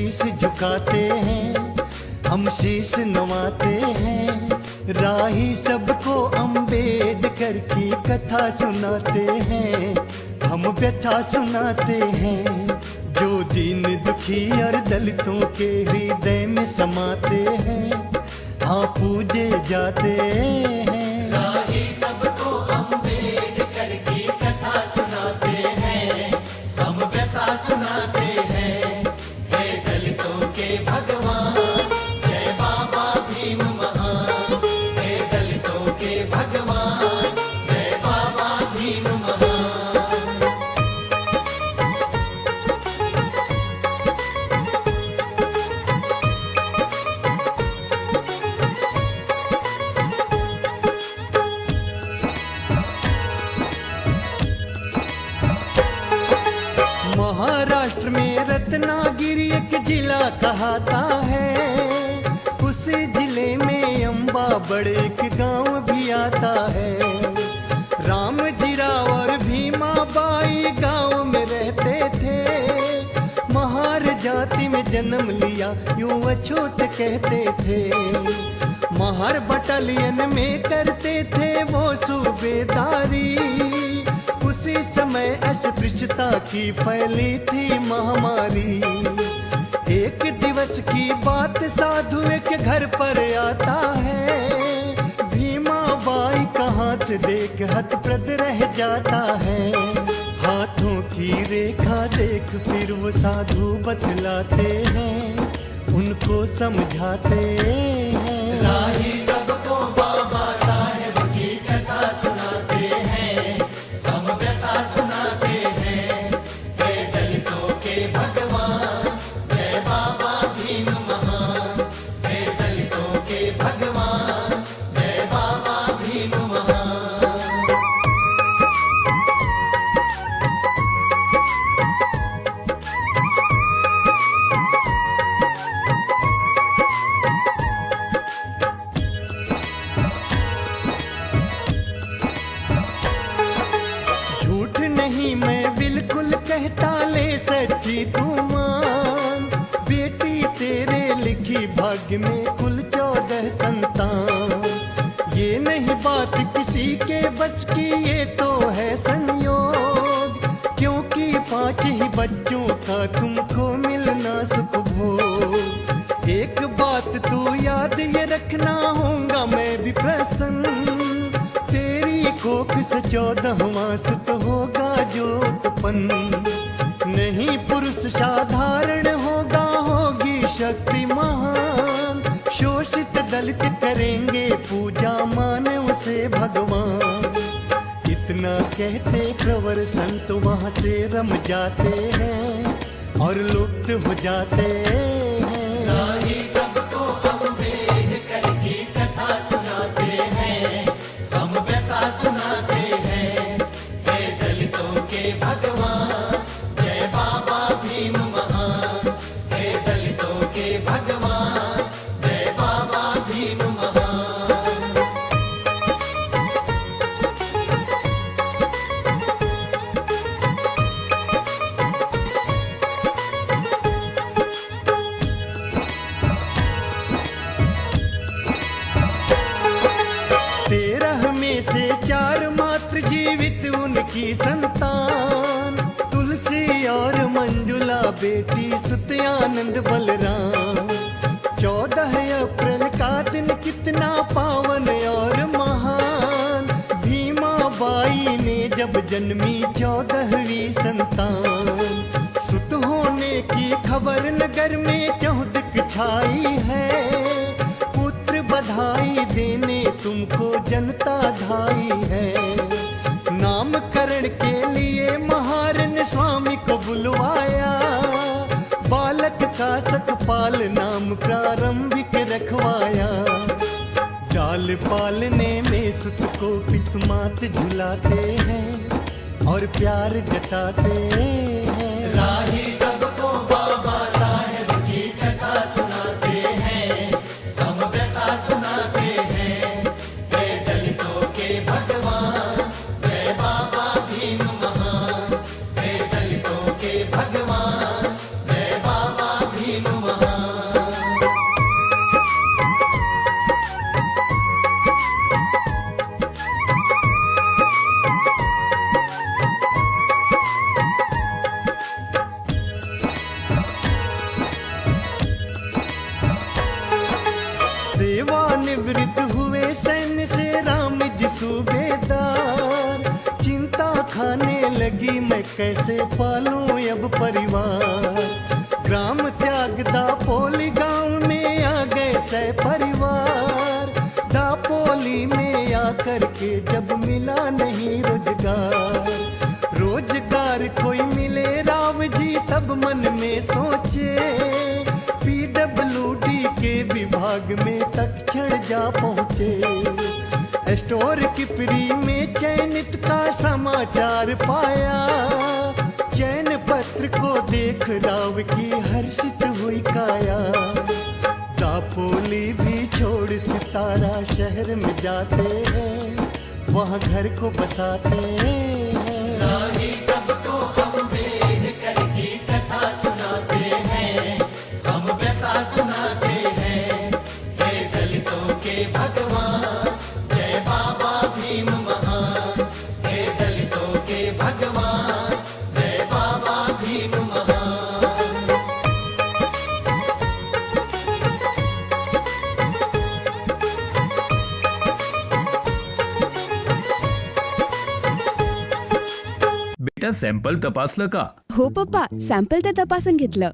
शीश झुकाते हैं, हम शीश नवाते हैं। राही सबको अम्बेडकर की कथा सुनाते हैं, हम व्यथा सुनाते हैं। जो दीन दुखी और दलितों के हृदय में समाते हैं, हाँ पूजे जाते हैं। राही सबको अम्बेडकर की कथा सुनाते हैं, हम व्यथा सुनाते हैं। हे दलितों के भगवान, जय बाबा भीम महान। हे दलितों के भगवान, जय बाबा भीम महान। महाराष्ट्र में रत्नागिरी एक जिला कहता है, उस जिले में अम्बा बड़े एक गांव भी आता है। रामजी राव और भीमा बाई गांव में रहते थे, महार जाति में जन्म लिया यूं अछूत कहते थे। महार बटालियन में करते थे वो सूबेदारी, उसी समय अस्पृश्यता की फैली थी महामारी। एक दिवस की बात साधु एक घर पर आता है, भीमा बाई का हाथ देख हतप्रद रह जाता है। हाथों की रेखा देख फिर वो साधु बतलाते हैं, उनको समझाते हैं। राही सबको बाबा साहेब की कथा सुनाते हैं, हम व्यथा सुनाते हैं। हे दलितों के भगवान, जय बाबा भीम महान। हे दलितों के भगवान, जय बाबा भीम महान। झूठ नहीं मैं बिल्कुल कहता, ले सच्ची तू मान। बेटी तेरे लिखी भाग्य में कुल 14 संतान। ये नहीं बात किसी के बस की, ये तो है संयोग, क्योंकि 5 ही बच्चों का तुमको मिलना सुख भोग। एक बात तू याद ये रखना, होगा मैं भी प्रसन्न, तेरी कोख से 14वां सुत होगा जो उत्पन्न। नहीं पुरुष साधारण होगा, होगी शक्ति महान। शोषित दलित करेंगे पूजा, माने उसे भगवान। इतना कहते प्रवर संत वहाँ से रम जाते हैं और लुप्त हो जाते हैं। राही सबको अम्बेडकर की कथा सुनाते हैं, हम व्यथा सुनाते हैं। हे दलितों के भगवान, जय बाबा भीम महान। हे दलितों के भगवान, जय बाबा भीम महान। में से 4 मात्र जीवित उनकी संतान, तुलसी और मंजुला बेटी सुत आनंद बलराम। 14 अप्रैल का दिन कितना पावन और महान, भीमा बाई ने जब जन्मी 14वीं संतान। सुत होने की खबर नगर में चौहदक छाई है, पुत्र बधाई देने तुमको जनता धाई है। नामकरण के लिए महार ने स्वामी को बुलवाया, बालक का सकपाल नाम प्रारंभिक रखवाया। डाल पालने में सुत को पितमात झुलाते हैं और प्यार जताते हैं। राही सबको बाबा साहेब की कथा सुनाते हैं, हम व्यथा सुनाते हैं। हे दलितों के भगवान, जय बाबा भीम महान। हे दलितों के भगवान, जय बाबा भीम सेवानिवृत्त हुए सैन्य से राम जी सूबेदार। चिंता खाने लगी मैं कैसे पालूं अब परिवार। ग्राम त्याग दापोली गांव में आ गए सह परिवार। दापोली में आकर के जब मिला नहीं रोजगार। रोजगार कोई मिले राव जी तब मन में सोचे। PWD के विभाग में तत्क्षण जा पहुँचे। स्टोर किपरी में चयनित का समाचार पाया। चयन पत्र को देख राव की हर्षित हुई काया। दापोली भी छोड़ सितारा शहर में जाते हैं, वहाँ घर को बसाते हैं। राही सबको हम वेद करके कथा सुनाते हैं, हम व्यथा सुनाते हैं। हे दलितों के भगवान, जय बाबा भीम महान। हे दलितों के भगवान, जय बाबा भीम महान। बेटा सॅम्पल तपासलं का? हो पप्पा, सॅम्पल तर तपासून घेतलं,